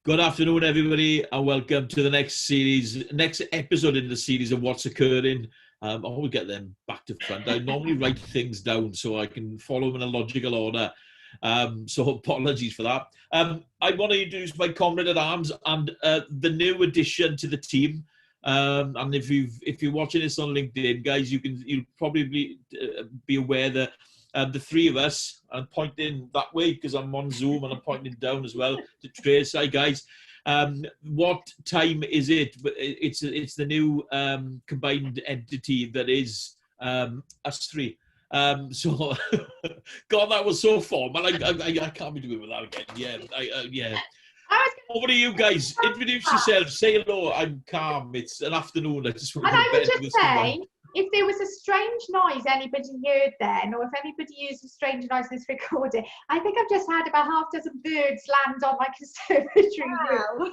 Good afternoon, everybody, and welcome to the next episode in the series of What's Occurring. I always get them back to front. I normally write things down so I can follow them in a logical order. So apologies for that. I want to introduce my comrade at arms and the new addition to the team. And if you're watching this on LinkedIn, guys, you'll probably be aware that the three of us, I'm pointing that way because I'm on Zoom and I'm pointing down as well to Trace. Hi, guys. What time is it? It's the new combined entity that is us three. So, God, that was so formal. I can't be doing with that again. Yeah. Over to you guys. Introduce yourself. Say hello. I'm calm. It's an afternoon. I just want to go to bed. And I would just say, if there was a strange noise anybody heard then, or if anybody used a strange noise in this recording, I think I've just had about half a dozen birds land on my conservatory roof.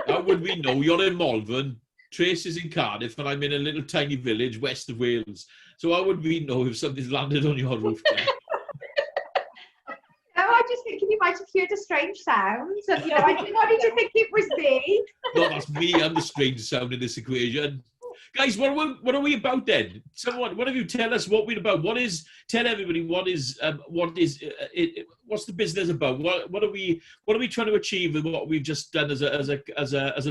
How would we know? You're in Malvern, Trace is in Cardiff, and I'm in a little tiny village west of Wales. So how would we know if something's landed on your roof? I just thinking you might have heard a strange sound. So, I didn't want you to think it was me. No, that's me. I'm the strange sound in this equation. Guys, what are we about then? Someone, one of you tell us what we're about. Tell everybody what's the business about? What are we trying to achieve with what we've just done as a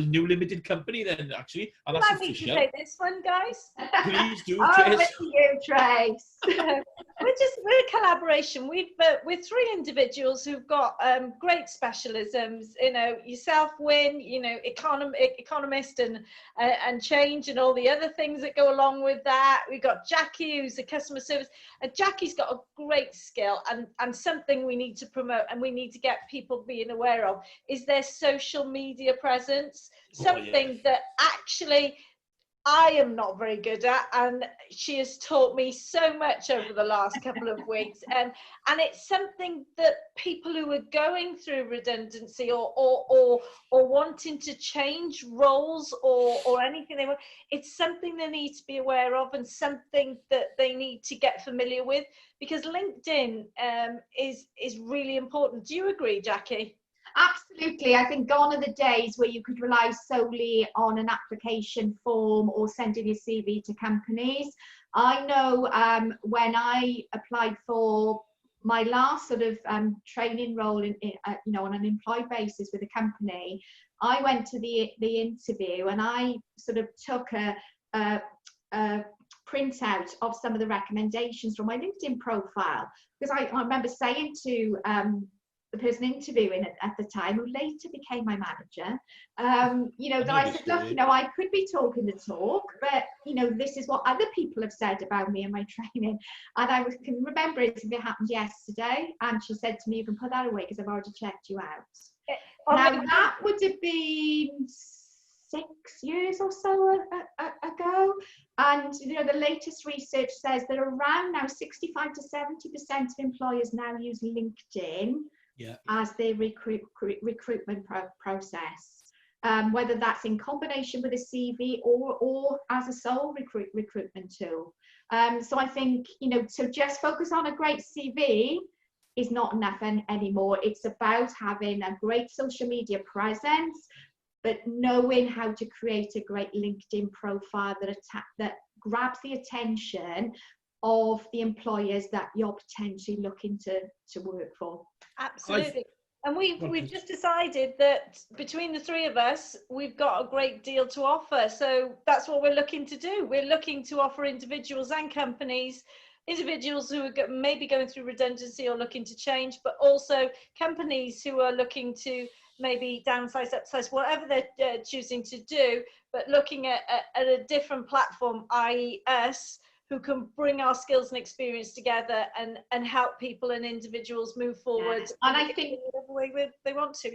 new limited company then, actually? And that's official. Me to say this one, guys. Please do, Trace. Over to you, Trace. We're a collaboration. We're three individuals who've got great specialisms. Yourself, Win. Economist and change and all the other things that go along with that. We've got Jackie, who's a customer service, and Jackie's got a great skill and something we need to promote and we need to get people being aware of is their social media presence. That actually I am not very good at, and she has taught me so much over the last couple of weeks. And it's something that people who are going through redundancy or wanting to change roles or anything they want, it's something they need to be aware of and something that they need to get familiar with, because LinkedIn is really important. Do you agree, Jackie? Absolutely. I think gone are the days where you could rely solely on an application form or sending your CV to companies. I know when I applied for my last sort of training role on an employed basis with a company, I went to the interview and I sort of took a printout of some of the recommendations from my LinkedIn profile, because I remember saying to the person interviewing at the time, who later became my manager, that I said, look, I could be talking the talk, but, this is what other people have said about me and my training. And I can remember it happened yesterday. And she said to me, you can put that away because I've already checked you out. Now, that would have been 6 years or so ago. And, the latest research says that around now 65 to 70% of employers now use LinkedIn as their recruitment process, whether that's in combination with a CV or as a sole recruitment tool. So I think, to just focus on a great CV is not enough anymore. It's about having a great social media presence, but knowing how to create a great LinkedIn profile that grabs the attention of the employers that you're potentially looking to work for. Absolutely. And we've just decided that between the three of us, we've got a great deal to offer. So that's what we're looking to do. We're looking to offer individuals and companies, individuals who are maybe going through redundancy or looking to change, but also companies who are looking to maybe downsize, upsize, whatever they're choosing to do, but looking at a different platform, i.e. us, who can bring our skills and experience together and help people and individuals move forward. Yeah. And I think whatever way they want to,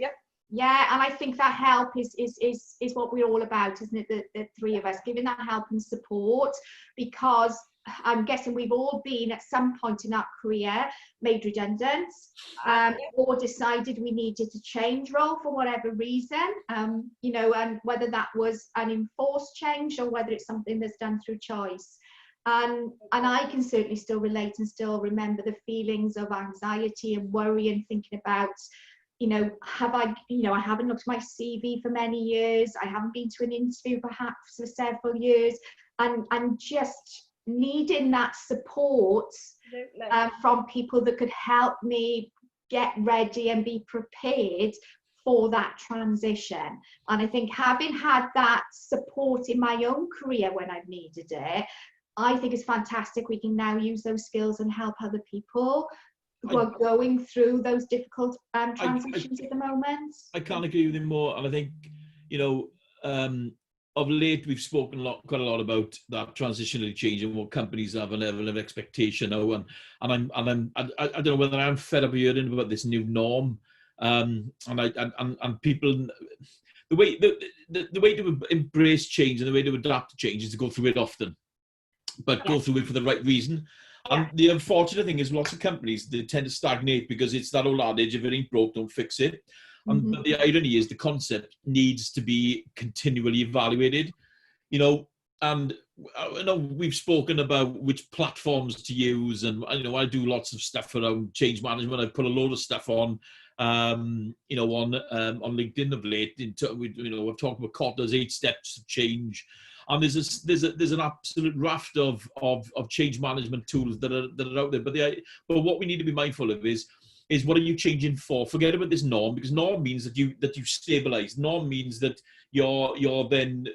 Yeah, and I think that help is what we're all about, isn't it? The three of us giving that help and support, because I'm guessing we've all been at some point in our career made redundant, or decided we needed to change role for whatever reason, and whether that was an enforced change or whether it's something that's done through choice. And I can certainly still relate and still remember the feelings of anxiety and worry and thinking about you know, I haven't looked at my CV for many years. I haven't been to an interview perhaps for several years, and just needing that support from people that could help me get ready and be prepared for that transition. And I think having had that support in my own career when I've needed it, I think it's fantastic. We can now use those skills and help other people who are going through those difficult transitions at the moment. I can't agree with you more. And I think, you know, of late we've spoken quite a lot about that transitional change and what companies have a level of expectation now. And I don't know whether I'm fed up hearing about this new norm. And people, the way to embrace change and the way to adapt to change is to go through it often, but go through it for the right reason. And the unfortunate thing is lots of companies, they tend to stagnate because it's that old adage, if it ain't broke, don't fix it. But the irony is the concept needs to be continually evaluated, you know. And I know we've spoken about which platforms to use, and you know, I do lots of stuff around change management. I've put a load of stuff on, you know, on LinkedIn of late. You know, I've talked about Kotler's 8 steps of change. And there's an absolute raft of change management tools that are out there. But what we need to be mindful of is what are you changing for? Forget about this norm, because norm means that you stabilize. Norm means that you're then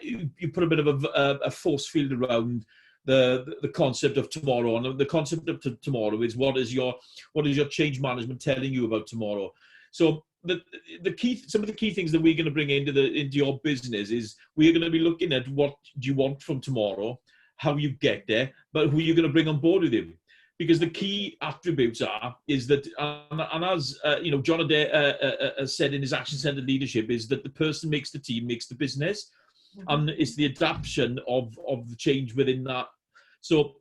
you put a bit of a force field around the concept of tomorrow. And the concept of tomorrow is what is your change management telling you about tomorrow? So some of the key things that we're going to bring into your business is we're going to be looking at what do you want from tomorrow, how you get there, but who you're going to bring on board with you. Because the key attributes is that, and as you know, John Adair said in his action-centered leadership, is that the person makes the team, makes the business, and it's the adaptation of the change within that. So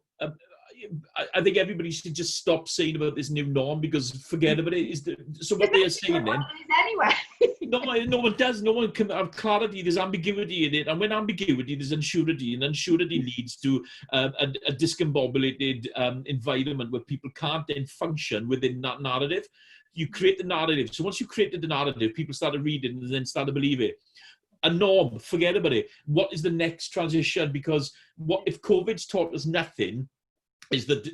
I think everybody should just stop saying about this new norm, because forget about it. So what they are saying then? Anyway. No one does. No one can have clarity. There's ambiguity in it, and when ambiguity, there's unsurety, and unsurety leads to a discombobulated environment where people can't then function within that narrative. You create the narrative. So once you created the narrative, people started reading and then started believing it. A norm, forget about it. What is the next transition? Because what if COVID's taught us nothing? Is that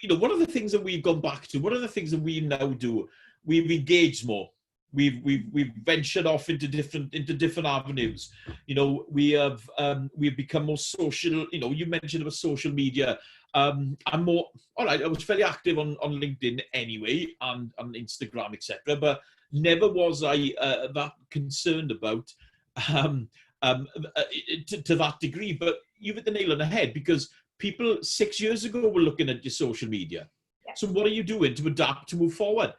you know, one of the things that we've gone back to, one of the things that we now do, we've engaged more. We've ventured off into different avenues. You know, we've become more social. You know, you mentioned about social media. I'm more all right. I was fairly active on LinkedIn anyway, and on Instagram, etc. But never was I that concerned about to that degree. But you've hit the nail on the head, because people 6 years ago were looking at your social media. So what are you doing to adapt, to move forward?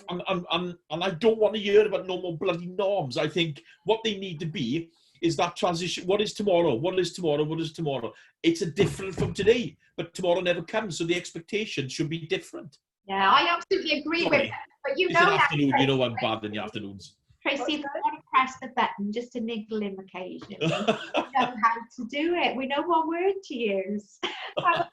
And I don't want to hear about no more bloody norms. I think what they need to be is that transition. What is tomorrow? What is tomorrow? What is tomorrow? It's a different from today, but tomorrow never comes. So the expectation should be different. Yeah, I absolutely agree with that. But you it's know, an afternoon. You know I'm bad in the afternoons. Tracy, if you want to press the button just to niggle him occasionally, we know how to do it. We know what word to use. That's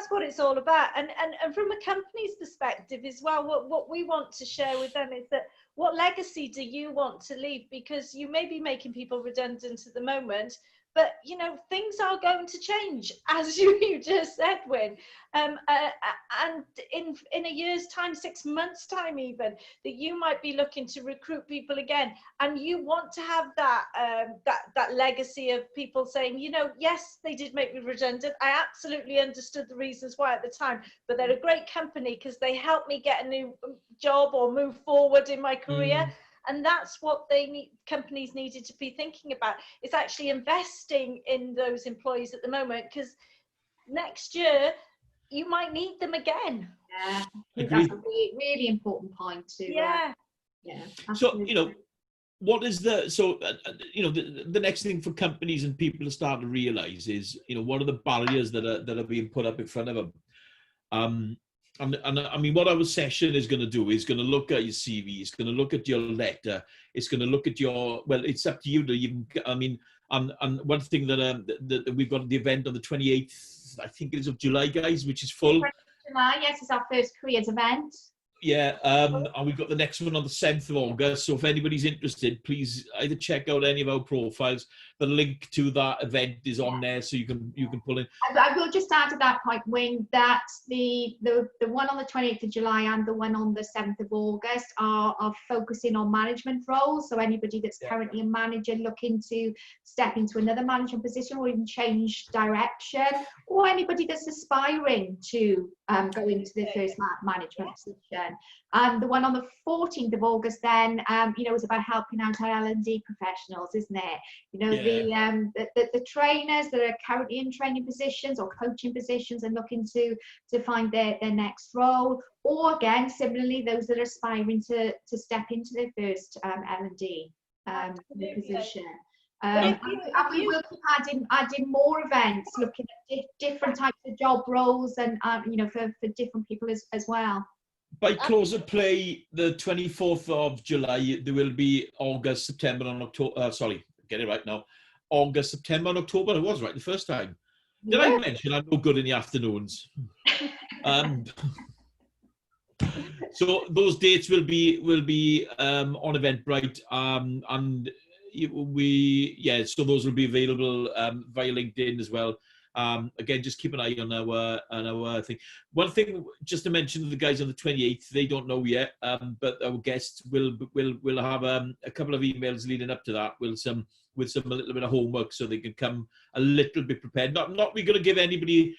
what it's all about. And from a company's perspective as well, what we want to share with them is that what legacy do you want to leave? Because you may be making people redundant at the moment, but you know, things are going to change, as you just said, Wyn. And in a year's time, 6 months' time even, that you might be looking to recruit people again, and you want to have that that legacy of people saying, you know, yes, they did make me redundant. I absolutely understood the reasons why at the time, but they're a great company because they helped me get a new job or move forward in my career. And that's what companies needed to be thinking about. It's actually investing in those employees at the moment, because next year you might need them again. Yeah, I think that's a really, really important point too. Yeah. So, you know, what is you know, the next thing for companies and people to start to realize is, you know, what are the barriers that are being put up in front of them? And I mean, what our session is going to do is going to look at your CV, it's going to look at your letter, it's going to look at your, well, it's up to you to even, I mean, and one thing that we've got the event on the 28th, I think it is, of July, guys, which is full. July, yes, it's our first careers event. Yeah, and we've got the next one on the 7th of August. So if anybody's interested, please either check out any of our profiles. The link to that event is on there, so you can pull in. I will just add to that point, Wayne, that the one on the 28th of July and the one on the 7th of August are focusing on management roles. So anybody that's currently a manager looking to step into another management position or even change direction, or anybody that's aspiring to go into their first management position. And the one on the 14th of August then, is about helping out our L&D professionals, isn't it? The trainers that are currently in training positions or coaching positions and looking to find their next role, or again, similarly, those that are aspiring to step into their first L&D position. And we will keep adding more events, looking at different types of job roles and for different people as well. By close of play, the 24th of July, there will be August, September, and October. Get it right now. August, September, and October. I was right the first time. Did I mention I'm no good in the afternoons? So those dates will be on Eventbrite, and so those will be available via LinkedIn as well. Again, just keep an eye on our thing. One thing, just to mention to the guys on the 28th, they don't know yet, but our guests will have a couple of emails leading up to that with a little bit of homework, so they can come a little bit prepared. Not we're going to give anybody,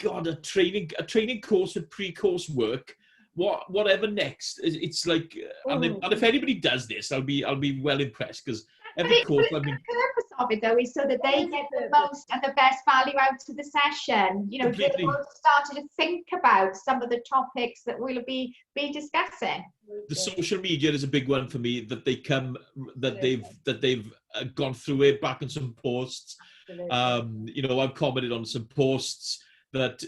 a training course with pre-course work. Whatever next, it's like, and if anybody does this, I'll be well impressed, because every course, the purpose of it though is so that they get the most and the best value out to the session. They will start to think about some of the topics that we'll be discussing. The social media is a big one for me. That they've gone through it, back in some posts. I've commented on some posts that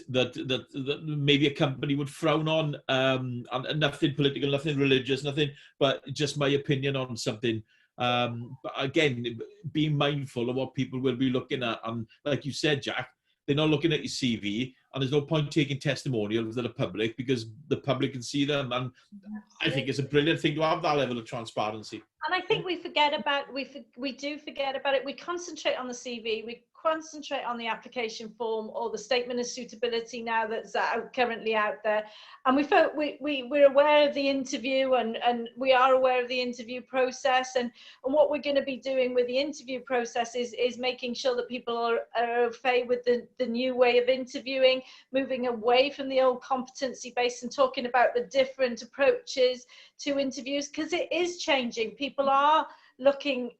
maybe a company would frown on, and nothing political, nothing religious, nothing, but just my opinion on something. But again, being mindful of what people will be looking at, and like you said, Jack, they're not looking at your CV, and there's no point taking testimonials that are public, because the public can see them. And I think it's a brilliant thing to have that level of transparency. And I think we do forget about it. We concentrate on the CV, we concentrate on the application form or the statement of suitability now that's currently out there, and we're aware of the interview, and we are aware of the interview process, and what we're going to be doing with the interview process is making sure that people are au fait with the new way of interviewing, moving away from the old competency based and talking about the different approaches to interviews, because it is changing. People are looking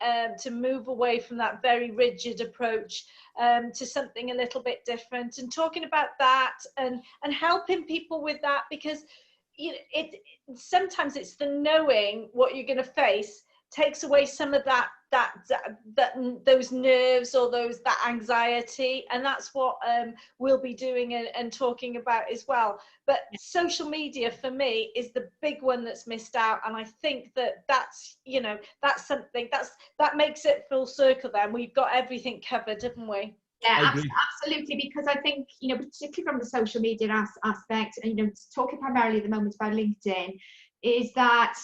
to move away from that very rigid approach to something a little bit different, and talking about that and helping people with that, because sometimes it's the knowing what you're going to face takes away some of those nerves or that anxiety, and that's what we'll be doing and talking about as well. But social media for me is the big one that's missed out, and I think that's something that makes it full circle. Then we've got everything covered, haven't we? Yeah, absolutely, because I think, particularly from the social media aspect, and talking primarily at the moment about LinkedIn, is that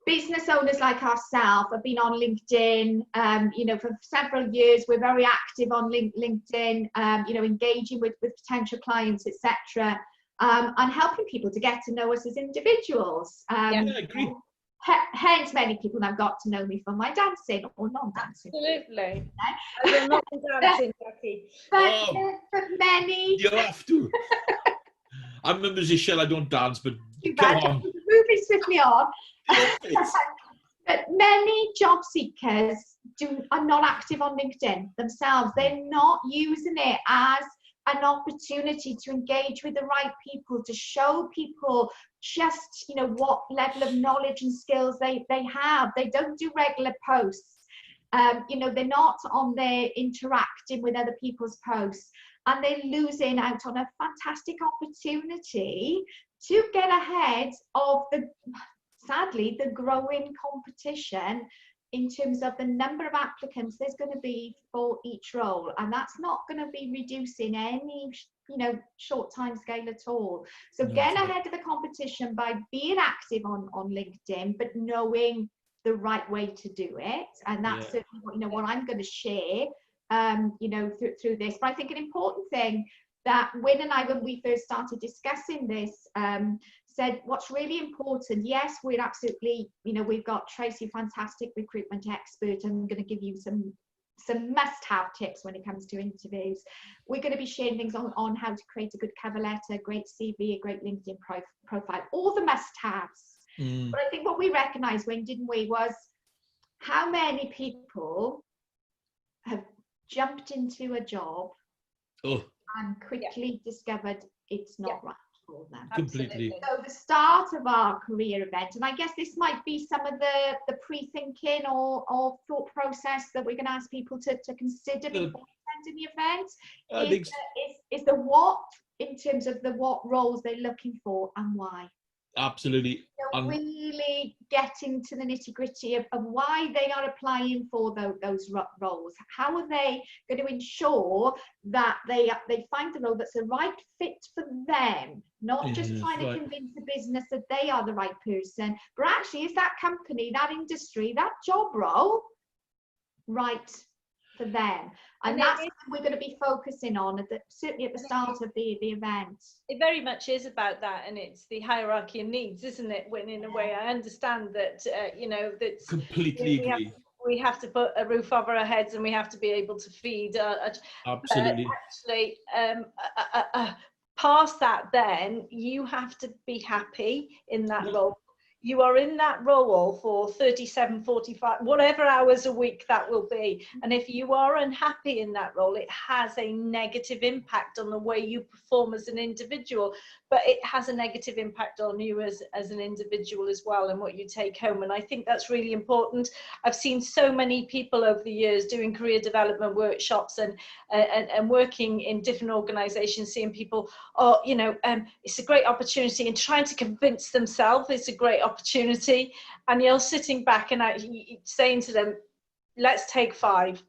business owners like ourselves have been on LinkedIn, for several years. We're very active on LinkedIn, engaging with potential clients, etc., and helping people to get to know us as individuals. I agree. Hence, many people have got to know me from my dancing or non-dancing. Absolutely. I will not be dancing, Jackie. But many. You have to. I'm a musician. I don't dance, but come on. Moving swiftly on. But many job seekers are not active on LinkedIn themselves. They're not using it as an opportunity to engage with the right people, to show people just what level of knowledge and skills they have. They don't do regular posts. They're not on there interacting with other people's posts, and they're losing out on a fantastic opportunity to get ahead of sadly the growing competition in terms of the number of applicants there's going to be for each role, and that's not going to be reducing any short time scale at all. So No, getting that's right. ahead of the competition by being active on LinkedIn, but knowing the right way to do it. And that's Yeah. certainly what I'm going to share, through this. But I think an important thing that Wyn and I, when we first started discussing this, said what's really important. Yes, we're absolutely, we've got Tracy, fantastic recruitment expert. I'm going to give you some must-have tips when it comes to interviews. We're going to be sharing things on how to create a good cover letter, great CV, a great LinkedIn profile, all the must-haves. But I think what we recognised, when didn't we, was how many people have jumped into a job and quickly discovered it's not right for them. Completely. So the start of our career event, and I guess this might be some of the pre-thinking or thought process that we're going to ask people to consider before attending the event, is the what, in terms of the what roles they're looking for and why. Absolutely. Really getting to the nitty-gritty of why they are applying for those roles. How are they going to ensure that they find the role that's the right fit for them, not just trying to convince the business that they are the right person, but actually is that company, that industry, that job role right for them. And that's what we're going to be focusing on, certainly at the start of the event. It very much is about that, and it's the hierarchy of needs, isn't it? When in a way, I understand that, that's completely agree. We have to put a roof over our heads, and we have to be able to feed. Absolutely. Actually, past that, then you have to be happy in that role. You are in that role for 37, 45, whatever hours a week that will be. And if you are unhappy in that role, it has a negative impact on the way you perform as an individual, but it has a negative impact on you as an individual as well, and what you take home. And I think that's really important. I've seen so many people over the years doing career development workshops and working in different organizations, seeing people, it's a great opportunity, and trying to convince themselves it's a great opportunity, and you're sitting back and saying to them, let's take 5.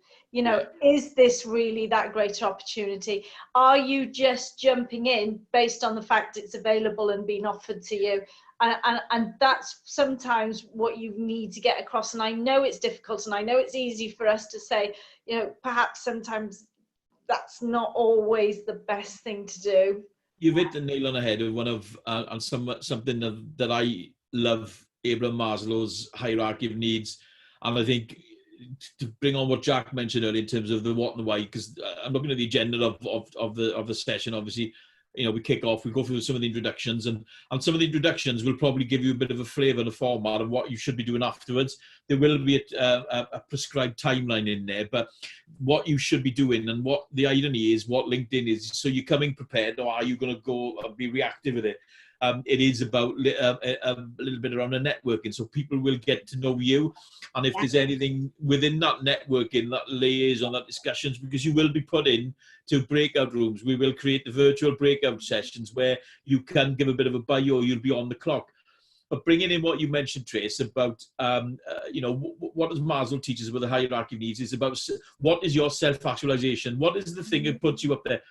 Is this really that great opportunity? Are you just jumping in based on the fact it's available and being offered to you? And that's sometimes what you need to get across. And I know it's difficult, and I know it's easy for us to say, perhaps sometimes that's not always the best thing to do. You've hit the nail on the head of one of something that I love, Abraham Maslow's hierarchy of needs. And I think to bring on what Jack mentioned earlier in terms of the what and the why, because I'm looking at the agenda of the session. Obviously, we kick off, we go through some of the introductions, and some of the introductions will probably give you a bit of a flavour and a format of what you should be doing afterwards. There will be a prescribed timeline in there, but what you should be doing, and what the irony is, what LinkedIn is, so you're coming prepared, or are you going to go and be reactive with it? It is about a little bit around the networking, so people will get to know you, and if there's anything within that networking, that liaison, that discussions, because you will be put in to breakout rooms. We will create the virtual breakout sessions where you can give a bit of a bio, you'll be on the clock. But bringing in what you mentioned, Trace, about what does Maslow teach us with the hierarchy of needs, is about what is your self-actualization, what is the thing that puts you up there.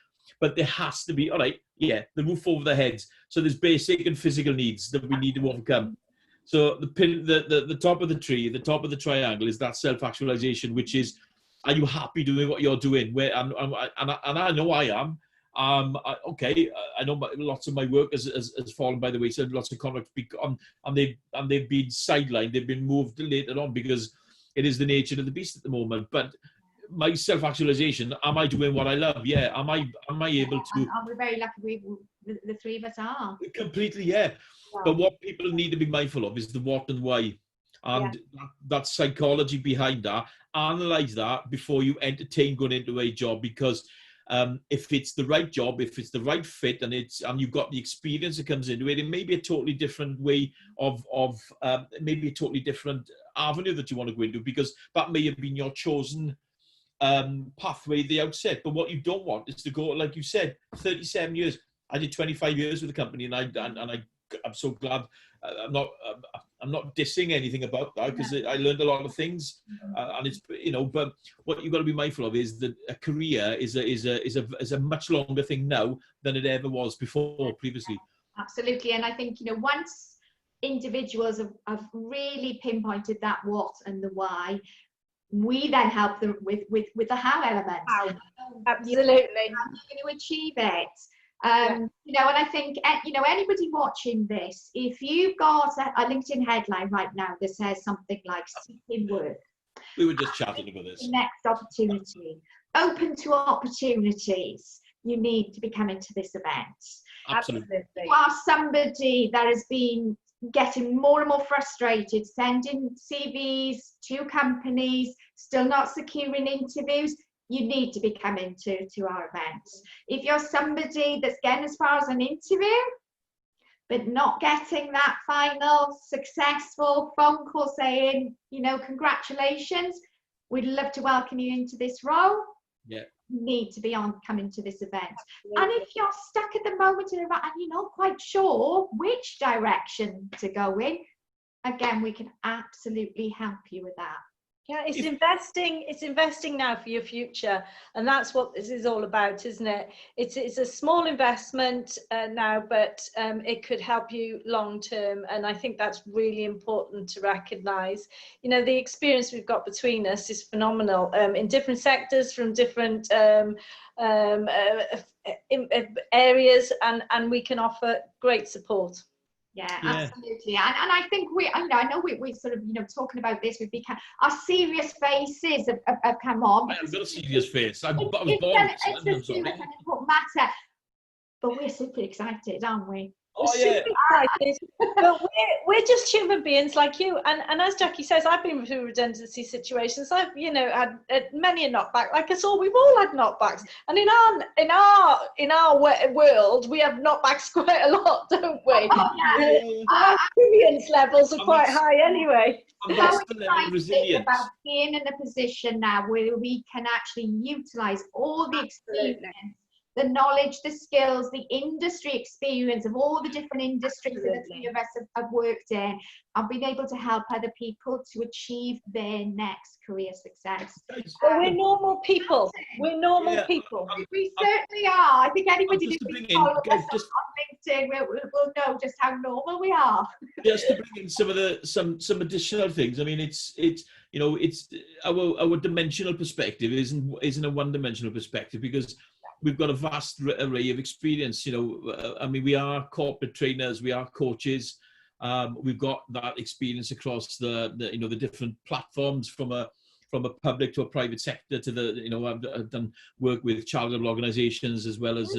But there has to be, the roof over their heads. So there's basic and physical needs that we need to overcome. So the top of the tree, the top of the triangle is that self-actualization, which is, are you happy doing what you're doing? And I know I am. I know lots of my work has fallen by the wayside. Lots of contracts and they've been sidelined. They've been moved later on because it is the nature of the beast at the moment. But my self-actualization, am I doing what I love? Yeah. Am I able to? We're very lucky. The three of us are. Completely, yeah. But what people need to be mindful of is the what and why. And that psychology behind that. Analyze that before you entertain going into a job, because if it's the right job, if it's the right fit, and you've got the experience that comes into it, it may be a totally different way of maybe a totally different avenue that you want to go into, because that may have been your chosen pathway at the outset. But what you don't want is to go, like you said, 37 years. I did 25 years with the company, and I I'm so glad. I'm not dissing anything about that, because I learned a lot of things, and it's, but what you've got to be mindful of is that a career is a much longer thing now than it ever was before, previously. Absolutely, and I think once individuals have really pinpointed that what and the why, we then help them with the how element. Absolutely. How are you going to achieve it? And I think, anybody watching this, if you've got a LinkedIn headline right now that says something like seeking work. We were just chatting about this. Next opportunity. Open to opportunities. You need to be coming to this event. Absolutely. You are somebody that has been getting more and more frustrated, sending CVs to companies, still not securing interviews. You need to be coming to our events. If you're somebody that's getting as far as an interview, but not getting that final successful phone call saying, congratulations, we'd love to welcome you into this role. Yeah. You need to be coming to this event. And if you're stuck at the moment and you're not quite sure which direction to go in, again, we can absolutely help you with that. Yeah, it's investing now for your future, and that's what this is all about, isn't it? It's a small investment now, but it could help you long term, and I think that's really important to recognise. The experience we've got between us is phenomenal, in different sectors, from different areas, and we can offer great support. Yeah, absolutely. And I think I know we're sort of, talking about this, we've become, our serious faces have come on. I've got a serious face. I was born it's an important matter. But we're super excited, aren't we? Oh, yeah. Excited. But we're just human beings like you, and as Jackie says, I've been through redundancy situations. I've had many a knockback, like us all. We've all had knockbacks, and in our world, we have knockbacks quite a lot, don't we? Our resilience levels are quite high anyway. So excited about being in a position now where we can actually utilise all the experience, the knowledge, the skills, the industry experience of all the different industries that the three of us have worked in, and being able to help other people to achieve their next career success. Well, we're normal people. We're normal people. We certainly are. I think anybody who follows us on LinkedIn will know just how normal we are. Just to bring in some additional things. I mean, it's our dimensional perspective isn't a one-dimensional perspective, because we've got a vast array of experience. I mean, we are corporate trainers, we are coaches. We've got that experience across the different platforms, from a public to a private sector to I've done work with charitable organisations as well as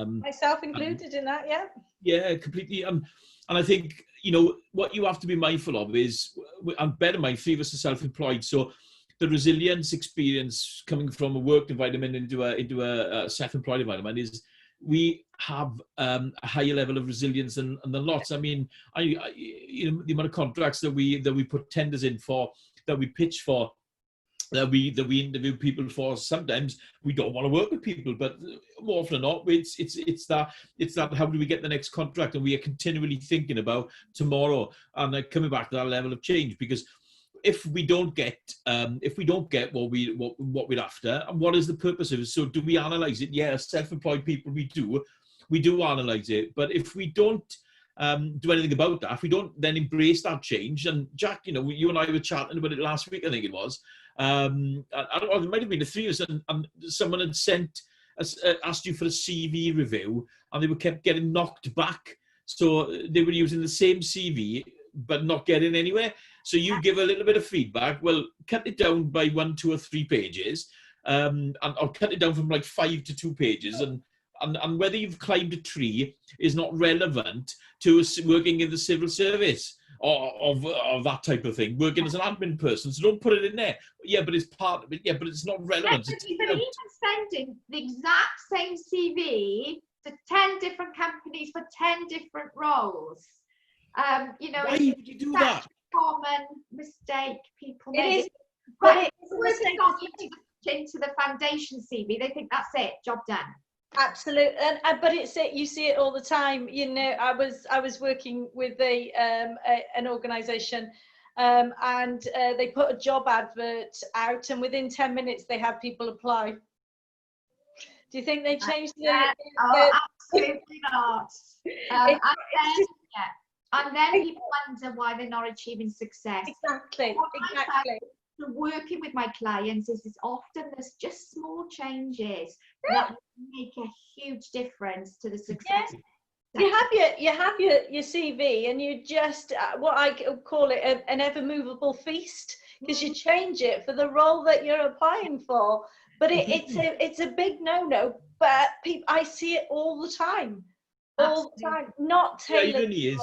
myself included in that. Yeah, completely. And I think what you have to be mindful of is, and bear in mind, three of us are self-employed, so the resilience experience coming from a work environment into a self-employed environment is, we have a higher level of resilience than lots. I mean, the amount of contracts that we put tenders in for, that we pitch for, that we interview people for. Sometimes we don't want to work with people, but more often than not, it's that how do we get the next contract, and we are continually thinking about tomorrow and coming back to that level of change, because if we don't get what we're after, and what is the purpose of it? So do we analyze it? Yeah, self-employed people, we do analyze it. But if we don't do anything about that, if we don't then embrace that change, and Jack, you and I were chatting about it last week, I think it was. It might have been the three of us, and someone had asked you for a CV review, and they were kept getting knocked back. So they were using the same CV but not getting anywhere. So you give a little bit of feedback. Well, cut it down by 1, 2, or 3 pages, and I'll cut it down from like 5 to 2 pages. And whether you've climbed a tree is not relevant to working in the civil service or of that type of thing. Working as an admin person, so don't put it in there. Yeah, but it's part of it. Yeah, but it's not relevant. But even sending the exact same CV to 10 different companies for 10 different roles. Why would you do that? Common mistake people make. It is, but it's into the foundation CV. They think that's it, job done. Absolutely, and but you see it all the time. You know, I was working with an organisation, and they put a job advert out, and within 10 minutes they had people apply. Do you think they changed Oh, absolutely not. And then people wonder why they're not achieving success. Exactly. Working with my clients is often there's just small changes that make a huge difference to the success. You have your CV, and you just what I call it an ever movable feast, because you change it for the role that you're applying for. But it's a big no. But I see it all the time, Not tailored. The irony is,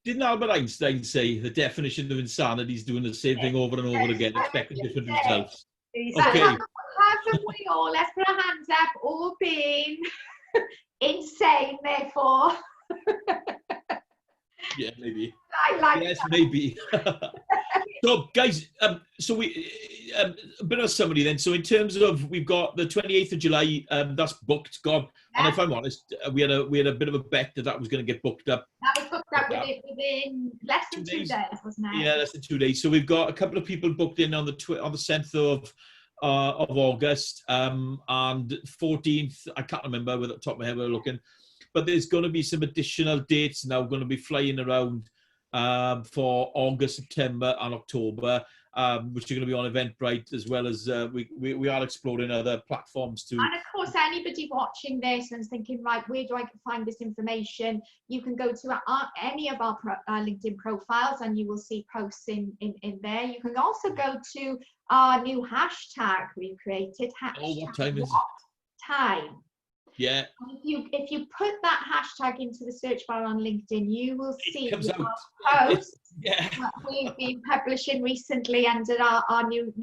didn't Albert Einstein say the definition of insanity is doing the same thing over and over again, expecting different results? Okay. Haven't we all, let's put our hands up, all been insane, therefore? Yeah, maybe. I like yes, that. Maybe. So, guys, so we a bit of a summary then. So, in terms of, we've got the 28th of July. That's booked. God, and if I'm honest, we had a bit of a bet that was going to get booked up. That was booked up within less than 2 days, wasn't it? Yeah, less than 2 days. So we've got a couple of people booked in on the 7th of August, and 14th. I can't remember with the top of my head we're looking, but there's going to be some additional dates now going to be flying around for August, September, and October, which are going to be on Eventbrite, as well as we are exploring other platforms too. And of course, anybody watching this and thinking, right, where do I find this information? You can go to any of our LinkedIn profiles, and you will see posts in there. You can also go to our new hashtag we've created. What time is it? Time. Yeah. If you put that hashtag into the search bar on LinkedIn, you will see posts that we've been publishing recently under our new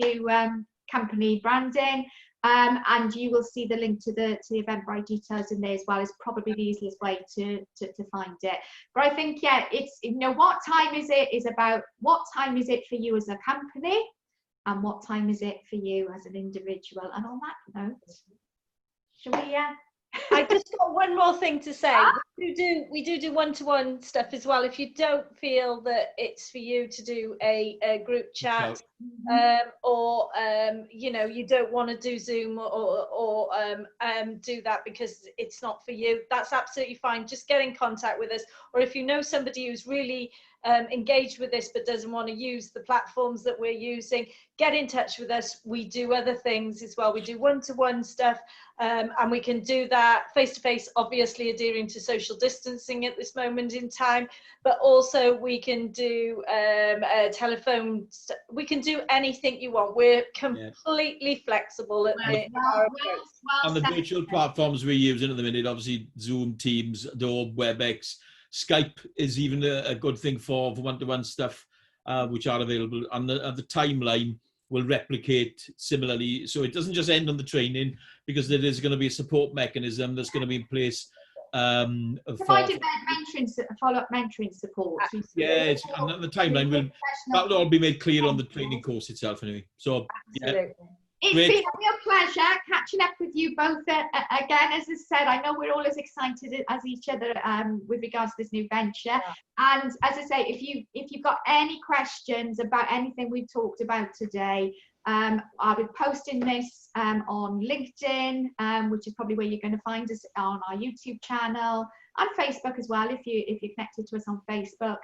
company branding, and you will see the link to the Eventbrite details in there as well. It's probably the easiest way to find it. But I think, yeah, it's, you know, what time is it is about what time is it for you as a company, and what time is it for you as an individual. And on that note, shall we I just got one more thing to say. We do one-to-one stuff as well. If you don't feel that it's for you to do a group chat, or you know, you don't want to do Zoom or do that because it's not for you, that's absolutely fine. Just get in contact with us. Or if you know somebody who's really engaged with this but doesn't want to use the platforms that we're using, get in touch with us. We do other things as well. We do one-to-one stuff, and we can do that face-to-face, obviously adhering to social distancing at this moment in time, but also we can do telephone, we can do anything you want. We're completely flexible at and the virtual platforms we're using at the minute, obviously Zoom, Teams, Adobe, WebEx, Skype is even a good thing for one-to-one stuff, which are available. And the timeline will replicate similarly. So it doesn't just end on the training, because there is going to be a support mechanism that's going to be in place. Provided follow-up mentoring support. Yeah, and the timeline that will all be made clear on the training course itself anyway. So, absolutely. Yeah. It's been a real pleasure catching up with you both again. As I said, I know we're all as excited as each other with regards to this new venture. Yeah. And as I say, if you've got any questions about anything we've talked about today, I'll be posting this on LinkedIn, which is probably where you're going to find us, on our YouTube channel, and Facebook as well. If you're connected to us on Facebook,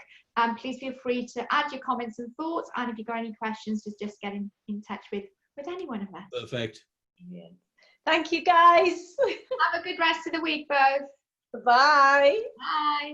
please feel free to add your comments and thoughts. And if you've got any questions, just get in touch with any one of us. Perfect. Yeah. Thank you, guys. Have a good rest of the week, both. Bye. Bye.